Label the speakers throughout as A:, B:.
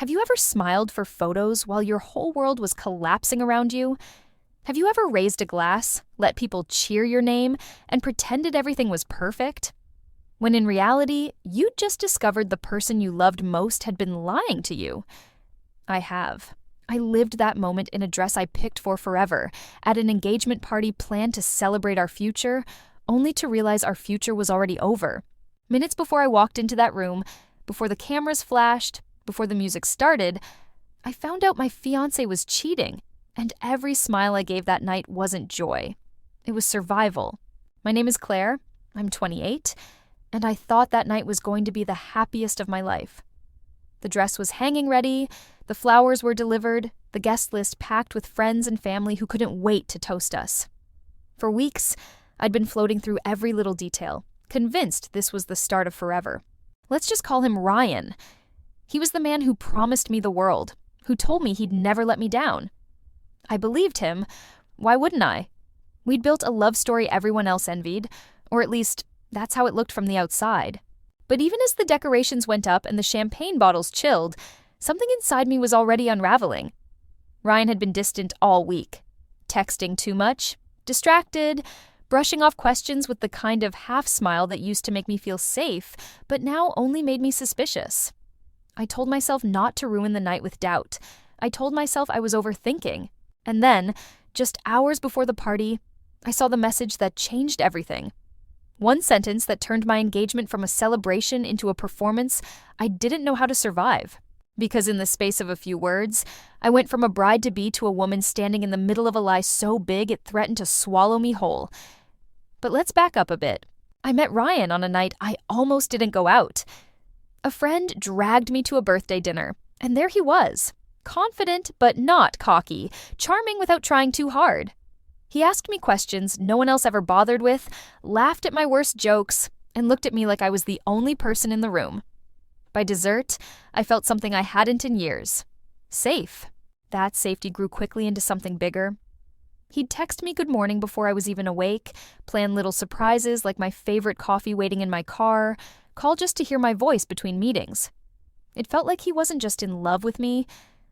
A: Have you ever smiled for photos while your whole world was collapsing around you? Have you ever raised a glass, let people cheer your name, and pretended everything was perfect? When in reality, you just discovered the person you loved most had been lying to you. I have. I lived that moment in a dress I picked for forever, at an engagement party planned to celebrate our future, only to realize our future was already over. Minutes before I walked into that room, before the cameras flashed, before the music started, I found out my fiancé was cheating, and every smile I gave that night wasn't joy. It was survival. My name is Claire, I'm 28, and I thought that night was going to be the happiest of my life. The dress was hanging ready, the flowers were delivered, the guest list packed with friends and family who couldn't wait to toast us. For weeks, I'd been floating through every little detail, convinced this was the start of forever. Let's just call him Ryan. He was the man who promised me the world, who told me he'd never let me down. I believed him. Why wouldn't I? We'd built a love story everyone else envied, or at least that's how it looked from the outside. But even as the decorations went up and the champagne bottles chilled, something inside me was already unraveling. Ryan had been distant all week, texting too much, distracted, brushing off questions with the kind of half-smile that used to make me feel safe, but now only made me suspicious. I told myself not to ruin the night with doubt. I told myself I was overthinking. And then, just hours before the party, I saw the message that changed everything. One sentence that turned my engagement from a celebration into a performance I didn't know how to survive. Because in the space of a few words, I went from a bride-to-be to a woman standing in the middle of a lie so big it threatened to swallow me whole. But let's back up a bit. I met Ryan on a night I almost didn't go out. A friend dragged me to a birthday dinner, and there he was, confident but not cocky, charming without trying too hard. He asked me questions no one else ever bothered with, laughed at my worst jokes, and looked at me like I was the only person in the room. By dessert, I felt something I hadn't in years. Safe. That safety grew quickly into something bigger. He'd text me good morning before I was even awake, plan little surprises like my favorite coffee waiting in my car, call just to hear my voice between meetings. It felt like he wasn't just in love with me,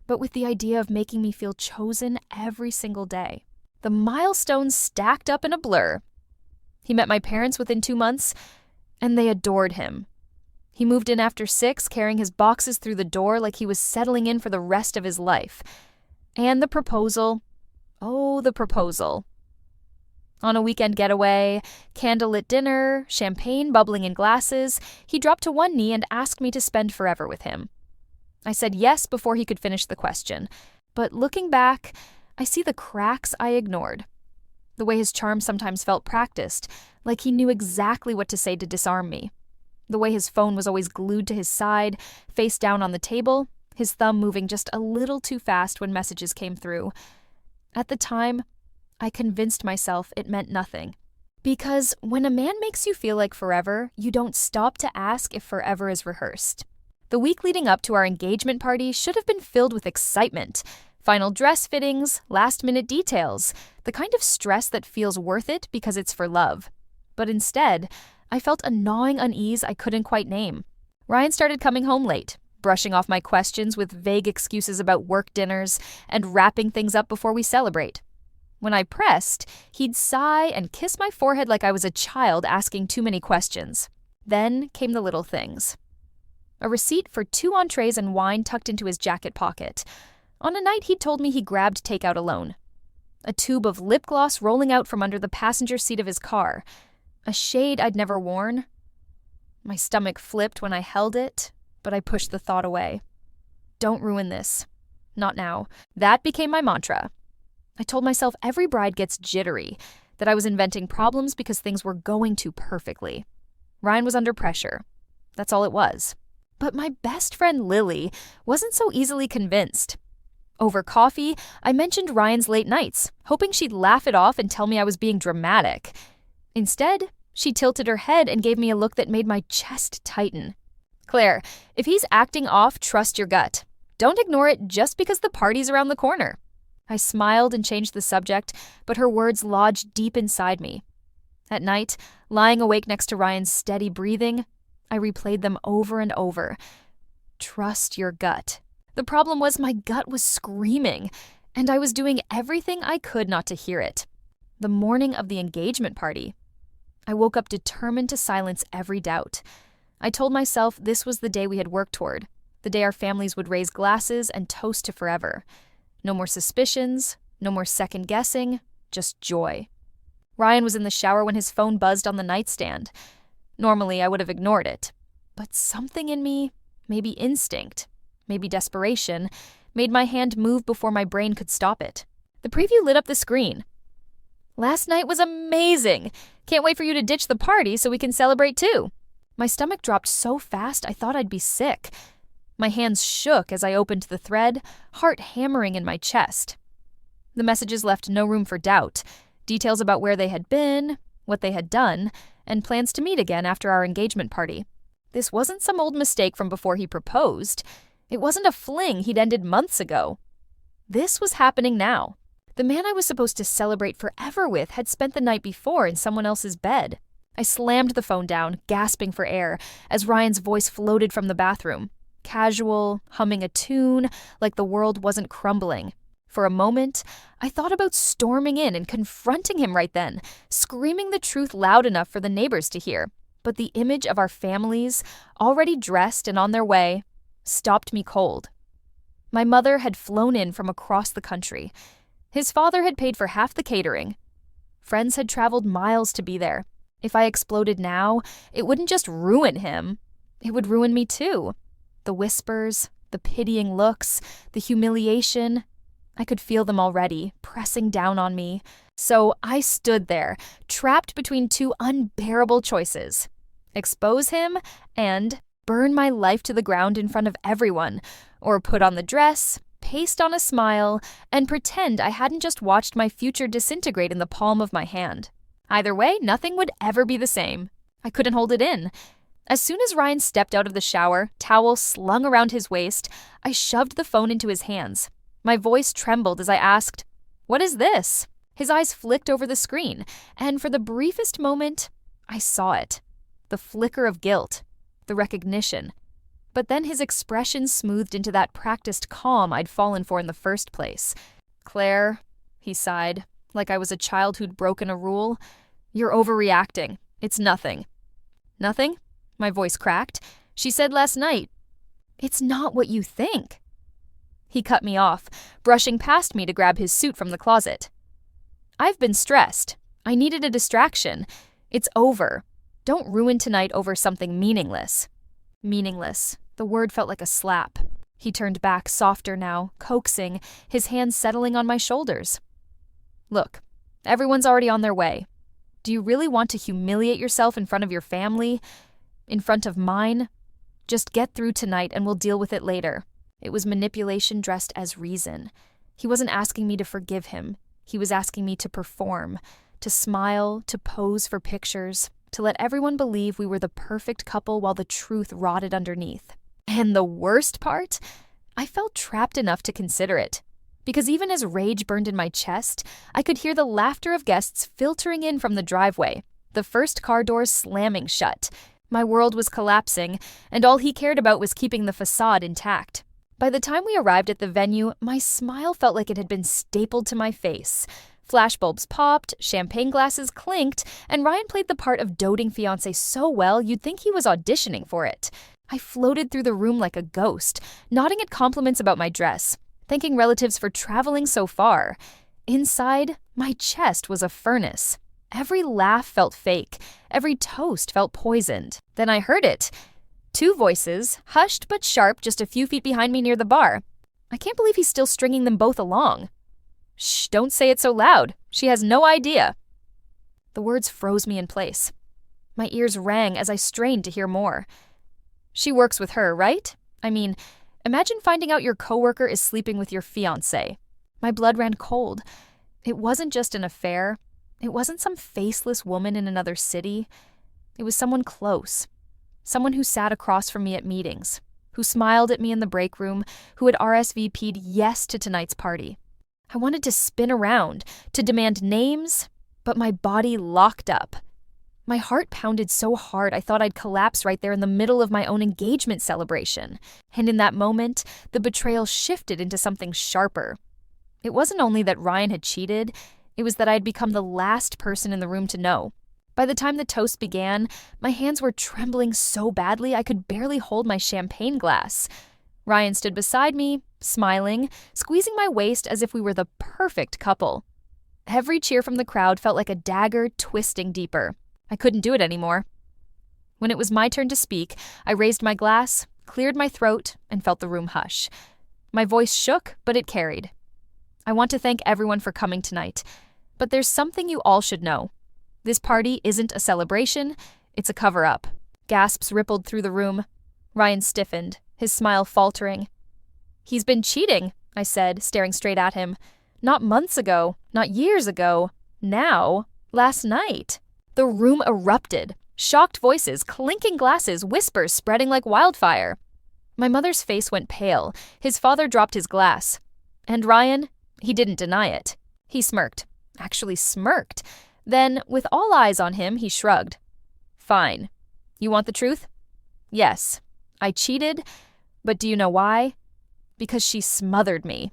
A: but with the idea of making me feel chosen every single day. The milestones stacked up in a blur. He met my parents within 2 months, and they adored him. He moved in after 6, carrying his boxes through the door like he was settling in for the rest of his life. And the proposal. Oh, the proposal. On a weekend getaway, candlelit dinner, champagne bubbling in glasses, he dropped to one knee and asked me to spend forever with him. I said yes before he could finish the question, but looking back, I see the cracks I ignored. The way his charm sometimes felt practiced, like he knew exactly what to say to disarm me. The way his phone was always glued to his side, face down on the table, his thumb moving just a little too fast when messages came through. At the time, I convinced myself it meant nothing. Because when a man makes you feel like forever, you don't stop to ask if forever is rehearsed. The week leading up to our engagement party should have been filled with excitement. Final dress fittings, last-minute details, the kind of stress that feels worth it because it's for love. But instead, I felt a gnawing unease I couldn't quite name. Ryan started coming home late, brushing off my questions with vague excuses about work dinners and wrapping things up before we celebrate. When I pressed, he'd sigh and kiss my forehead like I was a child asking too many questions. Then came the little things. A receipt for 2 entrees and wine tucked into his jacket pocket. On a night he'd told me he grabbed takeout alone. A tube of lip gloss rolling out from under the passenger seat of his car. A shade I'd never worn. My stomach flipped when I held it, but I pushed the thought away. Don't ruin this. Not now. That became my mantra. I told myself every bride gets jittery, that I was inventing problems because things were going too perfectly. Ryan was under pressure. That's all it was. But my best friend Lily wasn't so easily convinced. Over coffee, I mentioned Ryan's late nights, hoping she'd laugh it off and tell me I was being dramatic. Instead, she tilted her head and gave me a look that made my chest tighten. Claire, if he's acting off, trust your gut. Don't ignore it just because the party's around the corner. I smiled and changed the subject, but her words lodged deep inside me. At night, lying awake next to Ryan's steady breathing, I replayed them over and over. Trust your gut. The problem was my gut was screaming, and I was doing everything I could not to hear it. The morning of the engagement party, I woke up determined to silence every doubt. I told myself this was the day we had worked toward, the day our families would raise glasses and toast to forever. No more suspicions, no more second guessing, just joy. Ryan was in the shower when his phone buzzed on the nightstand. Normally, I would have ignored it. But something in me, maybe instinct, maybe desperation, made my hand move before my brain could stop it. The preview lit up the screen. "Last night was amazing! Can't wait for you to ditch the party so we can celebrate too." My stomach dropped so fast I thought I'd be sick. My hands shook as I opened the thread, heart hammering in my chest. The messages left no room for doubt. Details about where they had been, what they had done, and plans to meet again after our engagement party. This wasn't some old mistake from before he proposed. It wasn't a fling he'd ended months ago. This was happening now. The man I was supposed to celebrate forever with had spent the night before in someone else's bed. I slammed the phone down, gasping for air, as Ryan's voice floated from the bathroom. Casual, humming a tune, like the world wasn't crumbling. For a moment, I thought about storming in and confronting him right then, screaming the truth loud enough for the neighbors to hear. But the image of our families, already dressed and on their way, stopped me cold. My mother had flown in from across the country. His father had paid for half the catering. Friends had traveled miles to be there. If I exploded now, it wouldn't just ruin him. It would ruin me too. The whispers, the pitying looks, the humiliation. I could feel them already, pressing down on me. So I stood there, trapped between two unbearable choices. Expose him and burn my life to the ground in front of everyone, or put on the dress, paste on a smile, and pretend I hadn't just watched my future disintegrate in the palm of my hand. Either way, nothing would ever be the same. I couldn't hold it in. As soon as Ryan stepped out of the shower, towel slung around his waist, I shoved the phone into his hands. My voice trembled as I asked, "What is this?" His eyes flicked over the screen, and for the briefest moment, I saw it. The flicker of guilt, the recognition. But then his expression smoothed into that practiced calm I'd fallen for in the first place. "Claire," he sighed, like I was a child who'd broken a rule, "you're overreacting. It's nothing." "Nothing?" My voice cracked. "She said last night." "It's not what you think." He cut me off, brushing past me to grab his suit from the closet. "I've been stressed. I needed a distraction. It's over. Don't ruin tonight over something meaningless." Meaningless. The word felt like a slap. He turned back, softer now, coaxing, his hands settling on my shoulders. "Look, everyone's already on their way. Do you really want to humiliate yourself in front of your family? In front of mine? Just get through tonight and we'll deal with it later." It was manipulation dressed as reason. He wasn't asking me to forgive him. He was asking me to perform, to smile, to pose for pictures, to let everyone believe we were the perfect couple while the truth rotted underneath. And the worst part? I felt trapped enough to consider it. Because even as rage burned in my chest, I could hear the laughter of guests filtering in from the driveway, the first car doors slamming shut. My world was collapsing, and all he cared about was keeping the facade intact. By the time we arrived at the venue, my smile felt like it had been stapled to my face. Flashbulbs popped, champagne glasses clinked, and Ryan played the part of doting fiancé so well you'd think he was auditioning for it. I floated through the room like a ghost, nodding at compliments about my dress, thanking relatives for traveling so far. Inside, my chest was a furnace. Every laugh felt fake. Every toast felt poisoned. Then I heard it. Two voices, hushed but sharp just a few feet behind me near the bar. I can't believe he's still stringing them both along. "Shh, don't say it so loud. She has no idea." The words froze me in place. My ears rang as I strained to hear more. "She works with her, right? I mean, imagine finding out your coworker is sleeping with your fiancé." My blood ran cold. It wasn't just an affair. It wasn't some faceless woman in another city. It was someone close. Someone who sat across from me at meetings, who smiled at me in the break room, who had RSVP'd yes to tonight's party. I wanted to spin around, to demand names, but my body locked up. My heart pounded so hard I thought I'd collapse right there in the middle of my own engagement celebration. And in that moment, the betrayal shifted into something sharper. It wasn't only that Ryan had cheated, it was that I had become the last person in the room to know. By the time the toast began, my hands were trembling so badly I could barely hold my champagne glass. Ryan stood beside me, smiling, squeezing my waist as if we were the perfect couple. Every cheer from the crowd felt like a dagger twisting deeper. I couldn't do it anymore. When it was my turn to speak, I raised my glass, cleared my throat, and felt the room hush. My voice shook, but it carried. I want to thank everyone for coming tonight, but there's something you all should know. This party isn't a celebration, it's a cover-up. Gasps rippled through the room. Ryan stiffened, his smile faltering. "He's been cheating," I said, staring straight at him. "Not months ago, not years ago. Now, last night." The room erupted. Shocked voices, clinking glasses, whispers spreading like wildfire. My mother's face went pale. His father dropped his glass. And Ryan, he didn't deny it. He smirked. Actually smirked. Then, with all eyes on him, he shrugged. "Fine. You want the truth?" "Yes. I cheated, but do you know why? Because she smothered me.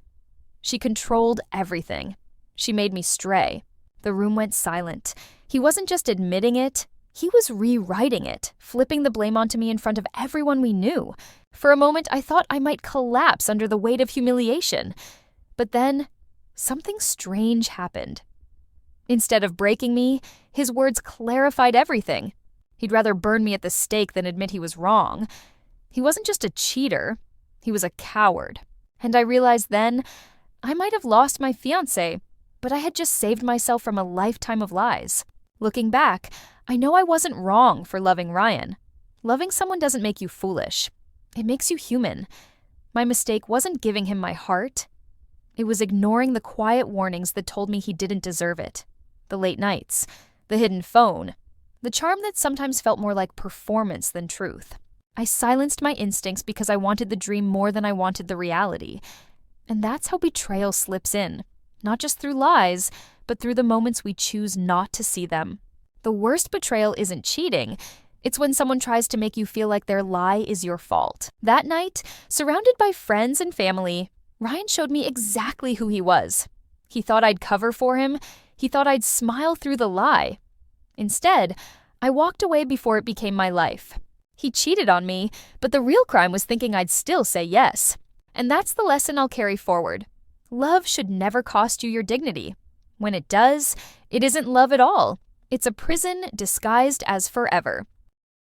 A: She controlled everything. She made me stray." The room went silent. He wasn't just admitting it, he was rewriting it, flipping the blame onto me in front of everyone we knew. For a moment, I thought I might collapse under the weight of humiliation. But then, something strange happened. Instead of breaking me, his words clarified everything. He'd rather burn me at the stake than admit he was wrong. He wasn't just a cheater, he was a coward. And I realized then, I might have lost my fiancé, but I had just saved myself from a lifetime of lies. Looking back, I know I wasn't wrong for loving Ryan. Loving someone doesn't make you foolish. It makes you human. My mistake wasn't giving him my heart. It was ignoring the quiet warnings that told me he didn't deserve it. The late nights, the hidden phone, the charm that sometimes felt more like performance than truth. I silenced my instincts because I wanted the dream more than I wanted the reality. And that's how betrayal slips in. Not just through lies, but through the moments we choose not to see them. The worst betrayal isn't cheating. It's when someone tries to make you feel like their lie is your fault. That night, surrounded by friends and family, Ryan showed me exactly who he was. He thought I'd cover for him. He thought I'd smile through the lie. Instead, I walked away before it became my life. He cheated on me, but the real crime was thinking I'd still say yes. And that's the lesson I'll carry forward. Love should never cost you your dignity. When it does, it isn't love at all. It's a prison disguised as forever.